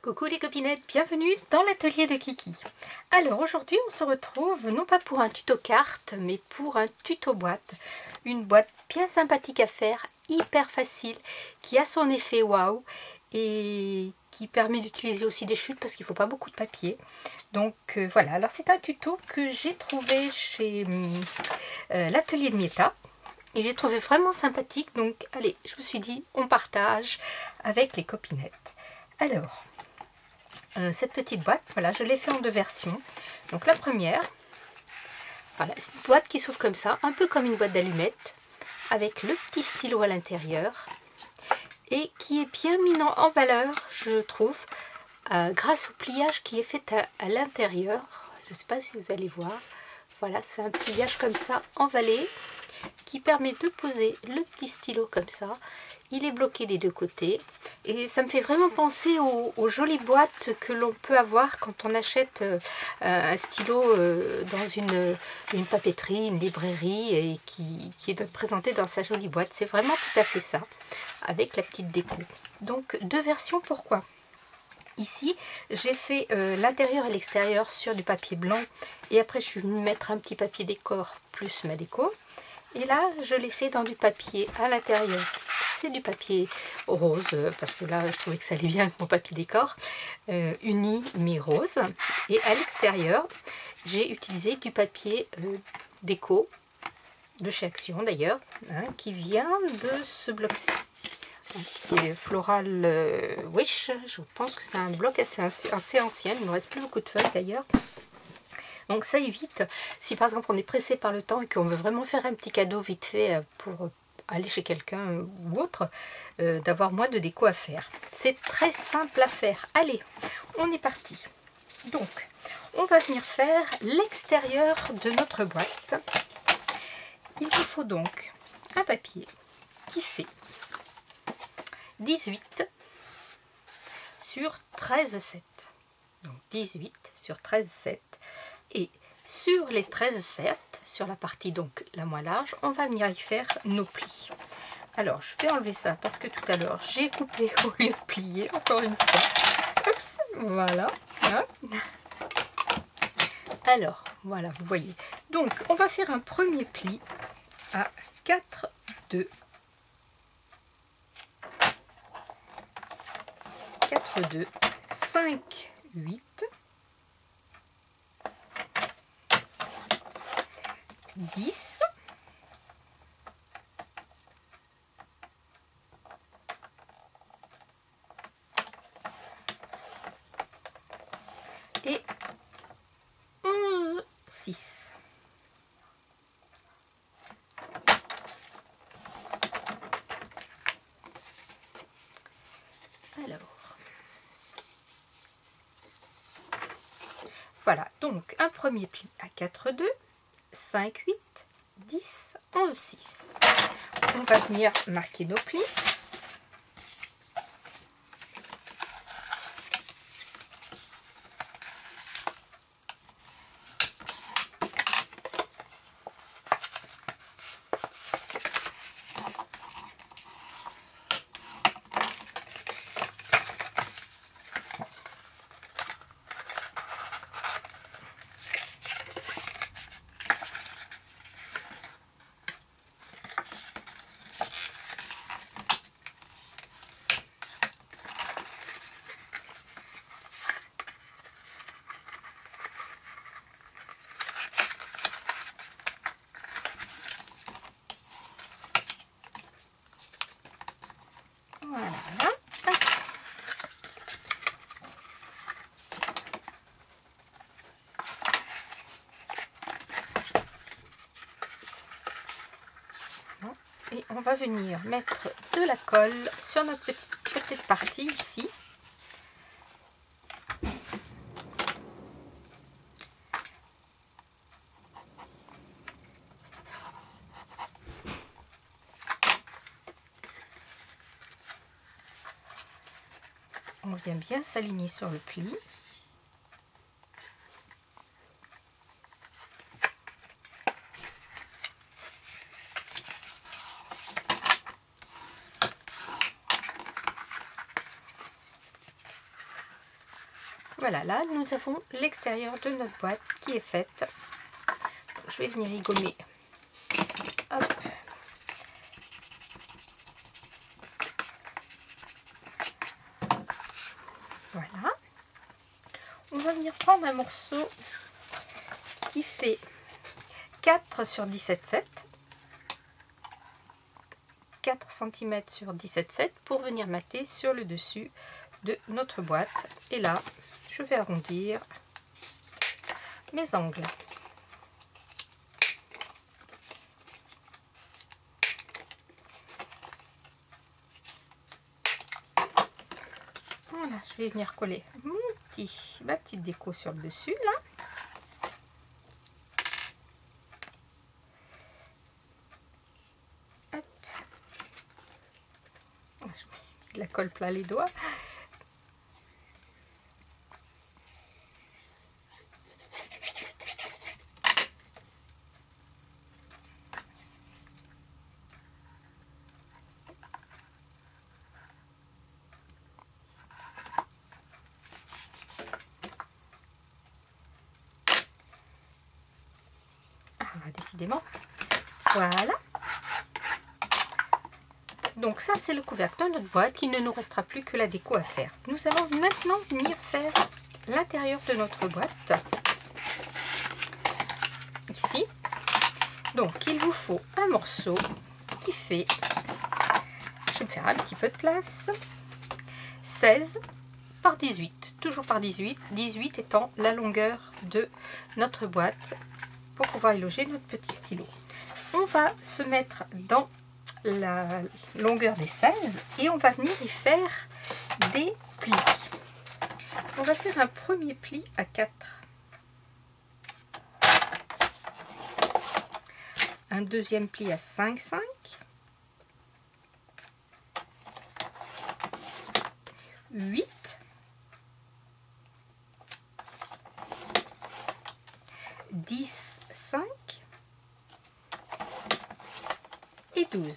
Coucou les copinettes, bienvenue dans l'atelier de Kiki. Alors aujourd'hui on se retrouve non pas pour un tuto carte mais pour un tuto boîte. Une boîte bien sympathique à faire, hyper facile, qui a son effet waouh et qui permet d'utiliser aussi des chutes parce qu'il ne faut pas beaucoup de papier. Donc voilà, alors c'est un tuto que j'ai trouvé chez l'atelier de Mietta. Et j'ai trouvé vraiment sympathique, donc allez, je me suis dit on partage avec les copinettes. Alors, cette petite boîte, voilà, je l'ai fait en deux versions. Donc la première, voilà, c'est une boîte qui s'ouvre comme ça, un peu comme une boîte d'allumettes, avec le petit stylo à l'intérieur, et qui est bien mis en valeur, je trouve, grâce au pliage qui est fait à l'intérieur. Je ne sais pas si vous allez voir, voilà, c'est un pliage comme ça, en vallée, qui permet de poser le petit stylo comme ça. Il est bloqué des deux côtés et ça me fait vraiment penser aux jolies boîtes que l'on peut avoir quand on achète un stylo dans une papeterie, une librairie et qui est présenté dans sa jolie boîte. C'est vraiment tout à fait ça, avec la petite déco. Donc deux versions, pourquoi ? Ici, j'ai fait l'intérieur et l'extérieur sur du papier blanc et après je suis venue mettre un petit papier décor plus ma déco. Et là, je l'ai fait dans du papier à l'intérieur. C'est du papier rose, parce que là, je trouvais que ça allait bien avec mon papier décor. Uni, mais rose. Et à l'extérieur, j'ai utilisé du papier déco, de chez Action d'ailleurs, hein, qui vient de ce bloc-ci. Qui est Floral Wish. Je pense que c'est un bloc assez ancien. Il ne me reste plus beaucoup de feuilles d'ailleurs. Donc ça évite, si par exemple on est pressé par le temps et qu'on veut vraiment faire un petit cadeau vite fait pour aller chez quelqu'un ou autre, d'avoir moins de déco à faire. C'est très simple à faire. Allez, on est parti. Donc, on va venir faire l'extérieur de notre boîte. Il nous faut donc un papier qui fait 18 sur 13,7. Donc 18 sur 13,7. Et sur les 13,7, sur la partie donc la moins large, on va venir y faire nos plis. Alors, je vais enlever ça parce que tout à l'heure, j'ai coupé au lieu de plier, encore une fois. Oups, voilà. Hein. Alors, voilà, vous voyez. Donc, on va faire un premier pli à 4, 2. 4, 2, 5, 8. 10 et 11, 6. Alors, voilà, donc un premier pli à 4, 2, 5, 8, 10, 11, 6. On va venir marquer nos plis. Voilà. Et on va venir mettre de la colle sur notre petite partie ici. On vient bien s'aligner sur le pli. Voilà, là nous avons l'extérieur de notre boîte qui est faite. Je vais venir y gommer. Hop. Voilà. On va venir prendre un morceau qui fait 4 sur 17,7. 4 cm sur 17,7 pour venir mater sur le dessus de notre boîte. Et là, je vais arrondir mes angles. Voilà, je vais venir coller ma petite déco sur le dessus là. Hop. Je mets de la colle plein les doigts. Décidément. Voilà. Donc ça c'est le couvercle de notre boîte. Il ne nous restera plus que la déco à faire. Nous allons maintenant venir faire l'intérieur de notre boîte. Ici. Donc il vous faut un morceau qui fait, je vais me faire un petit peu de place, 16 par 18. Toujours par 18. 18 étant la longueur de notre boîte. Pour pouvoir y loger notre petit stylo. On va se mettre dans la longueur des 16 et on va venir y faire des plis. On va faire un premier pli à 4. Un deuxième pli à 5, 5. 8. 10, 5 et 12.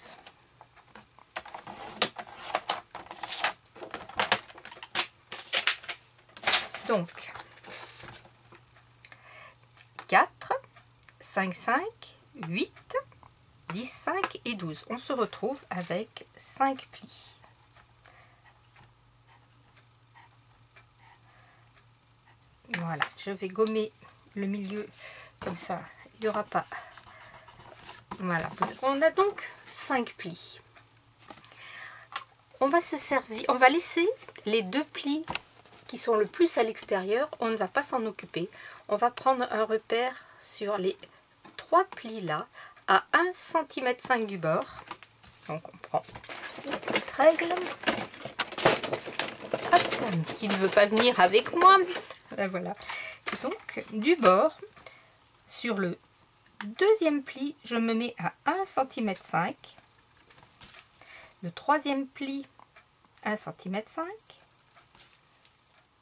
Donc 4, 5, 5, 8, 10, 5 et 12. On se retrouve avec 5 plis. Voilà, je vais gommer le milieu comme ça, il n'y aura pas. Voilà, on a donc 5 plis. On va se servir, on va laisser les 2 plis qui sont le plus à l'extérieur, on ne va pas s'en occuper. On va prendre un repère sur les 3 plis là, à 1,5 cm du bord. Donc on prend cette petite règle. Hop, qui ne veut pas venir avec moi. Voilà. Donc du bord, sur le deuxième pli, je me mets à 1,5 cm. Le troisième pli, 1,5 cm.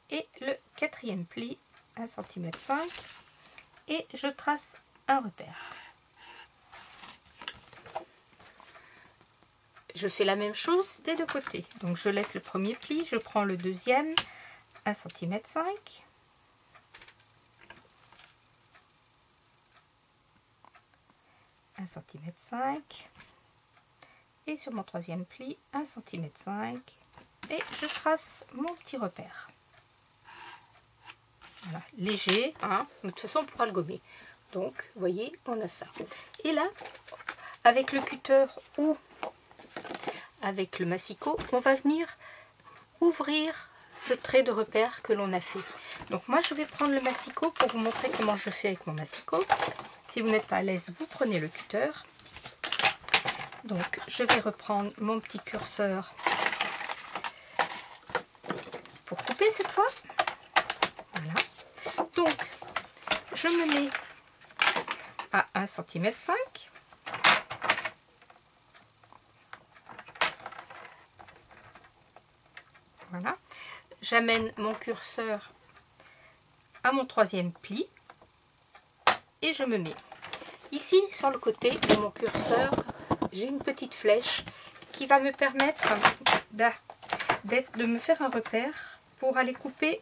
Et le quatrième pli, 1,5 cm. Et je trace un repère. Je fais la même chose des deux côtés. Donc je laisse le premier pli, je prends le deuxième, 1,5 cm. 1,5 cm et sur mon troisième pli 1,5 cm et je trace mon petit repère. Voilà, léger, hein. De toute façon on pourra le gommer. Donc vous voyez, on a ça. Et là, avec le cutter ou avec le massicot, on va venir ouvrir ce trait de repère que l'on a fait. Donc moi je vais prendre le massicot pour vous montrer comment je fais avec mon massicot. Si vous n'êtes pas à l'aise, vous prenez le cutter. Donc je vais reprendre mon petit curseur pour couper cette fois. Voilà. Donc je me mets à 1,5 cm. Voilà. J'amène mon curseur à mon troisième pli et je me mets ici sur le côté de mon curseur. J'ai une petite flèche qui va me permettre de me faire un repère pour aller couper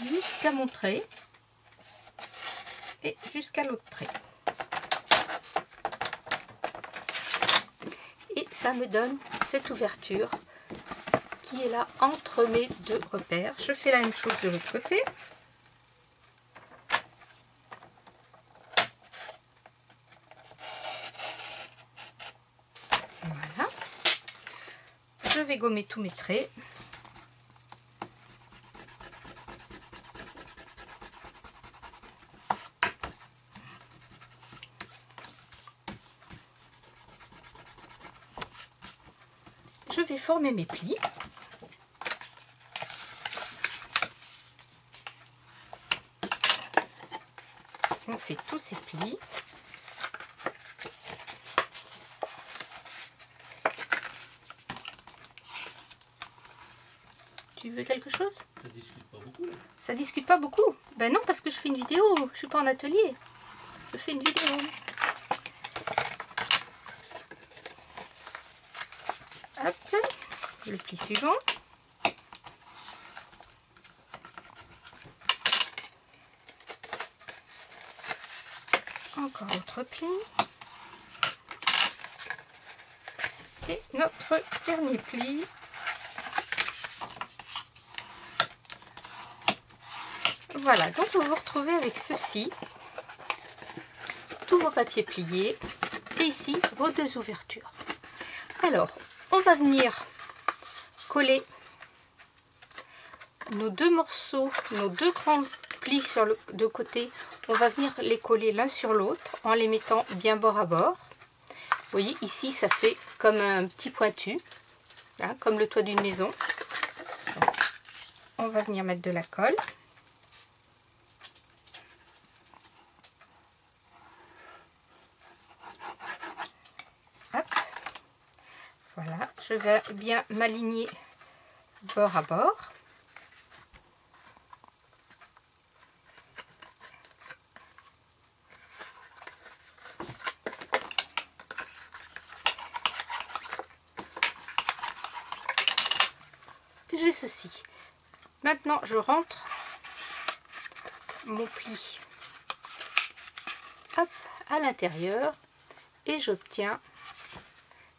jusqu'à mon trait et jusqu'à l'autre trait. Et ça me donne cette ouverture qui est là entre mes deux repères. Je fais la même chose de l'autre côté. Voilà. Je vais gommer tous mes traits. Je vais former mes plis. On fait tous ces plis. Tu veux quelque chose? Ça discute pas beaucoup. Ça discute pas beaucoup? Ben non, parce que je fais une vidéo. Je suis pas en atelier. Je fais une vidéo. Hop, le pli suivant. Encore autre pli. Et notre dernier pli. Voilà, donc vous vous retrouvez avec ceci. Tous vos papiers pliés. Et ici, vos deux ouvertures. Alors, on va venir coller nos deux morceaux, nos deux grands plis sur le de côté. On va venir les coller l'un sur l'autre en les mettant bien bord à bord. Vous voyez, ici, ça fait comme un petit pointu, hein, comme le toit d'une maison. Donc, on va venir mettre de la colle. Hop. Voilà, je vais bien m'aligner bord à bord. J'ai ceci. Maintenant, je rentre mon pli hop, à l'intérieur et j'obtiens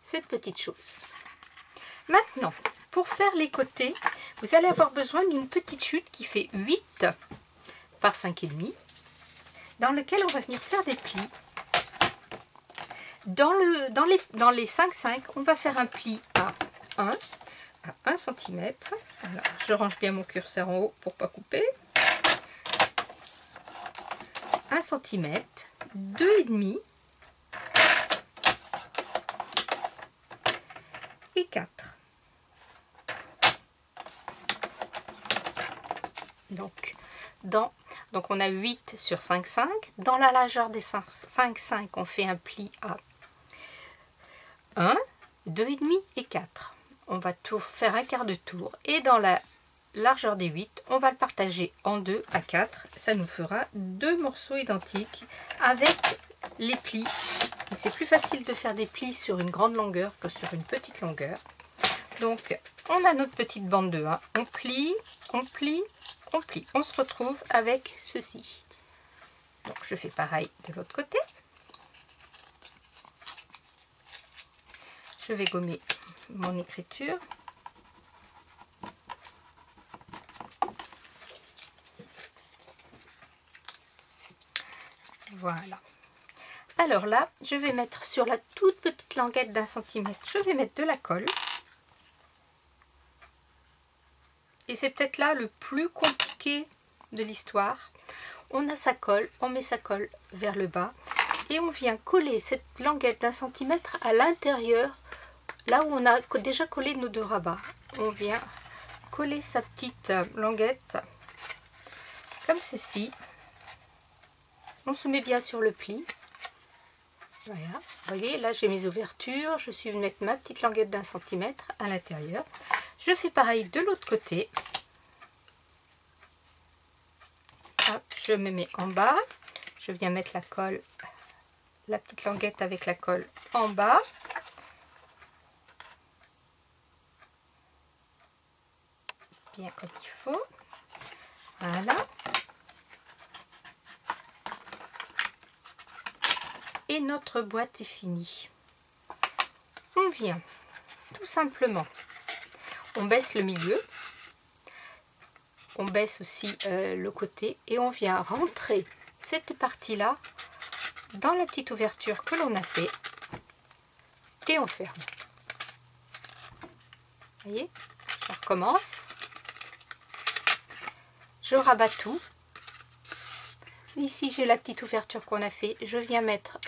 cette petite chose. Maintenant, pour faire les côtés, vous allez avoir besoin d'une petite chute qui fait 8 par 5,5 dans lequel on va venir faire des plis. Dans les 5,5, on va faire un pli à 1 cm. Alors, je range bien mon curseur en haut pour pas couper. 1 cm, 2,5 et 4. Donc on a 8 sur 5,5. Dans la largeur des 5,5, on fait un pli à 1, 2,5 et 4. On va tout faire un quart de tour. Et dans la largeur des 8, on va le partager en 2 à 4. Ça nous fera deux morceaux identiques avec les plis. C'est plus facile de faire des plis sur une grande longueur que sur une petite longueur. Donc, on a notre petite bande de 1. On plie, on plie, on plie. On se retrouve avec ceci. Donc, je fais pareil de l'autre côté. Je vais gommer mon écriture. Voilà. Alors là, je vais mettre sur la toute petite languette d'1 cm, je vais mettre de la colle. Et c'est peut-être là le plus compliqué de l'histoire. On a sa colle, on met sa colle vers le bas et on vient coller cette languette d'1 cm à l'intérieur, là où on a déjà collé nos deux rabats. On vient coller sa petite languette comme ceci. On se met bien sur le pli. Voilà, vous voyez, là j'ai mes ouvertures. Je suis venue mettre ma petite languette d'1 cm à l'intérieur. Je fais pareil de l'autre côté. Hop, je me mets en bas. Je viens mettre la colle, la petite languette avec la colle en bas. Bien comme il faut. Voilà. Et notre boîte est finie. On vient tout simplement, on baisse le milieu, on baisse aussi le côté et on vient rentrer cette partie-là dans la petite ouverture que l'on a fait et on ferme. Vous voyez, je recommence. Je rabats tout. Ici j'ai la petite ouverture qu'on a fait. Je viens mettre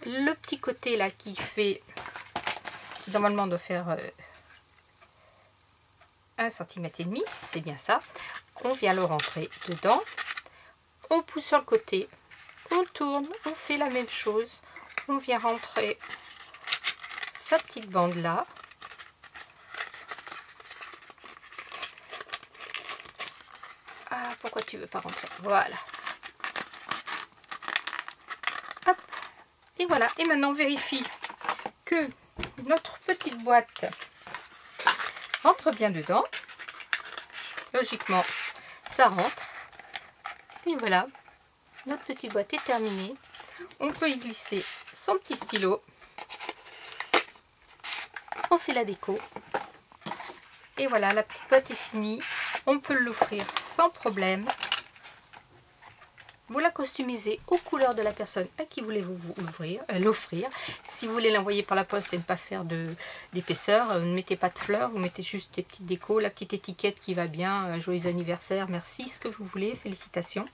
le petit côté là qui fait, normalement doit faire 1,5 cm, c'est bien ça. On vient le rentrer dedans. On pousse sur le côté. On tourne, on fait la même chose. On vient rentrer sa petite bande là. Ah, pourquoi tu veux pas rentrer? Voilà. Hop. Et voilà. Et maintenant, on vérifie que notre petite boîte rentre bien dedans. Logiquement, ça rentre. Et voilà. Notre petite boîte est terminée. On peut y glisser son petit stylo. On fait la déco. Et voilà, la petite boîte est finie. On peut l'offrir sans problème. Vous la customisez aux couleurs de la personne à qui voulez-vous l'offrir. Si vous voulez l'envoyer par la poste et ne pas faire d'épaisseur, ne mettez pas de fleurs, vous mettez juste des petites décos, la petite étiquette qui va bien, joyeux anniversaire, merci, ce que vous voulez, félicitations.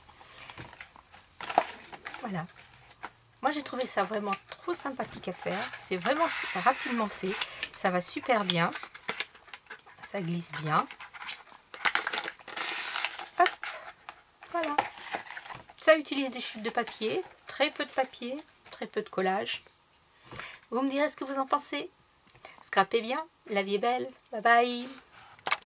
Voilà. Moi j'ai trouvé ça vraiment trop sympathique à faire. C'est vraiment rapidement fait. Ça va super bien. Ça glisse bien. Hop. Voilà. Ça utilise des chutes de papier. Très peu de papier. Très peu de collage. Vous me direz ce que vous en pensez. Scrapez bien. La vie est belle. Bye bye.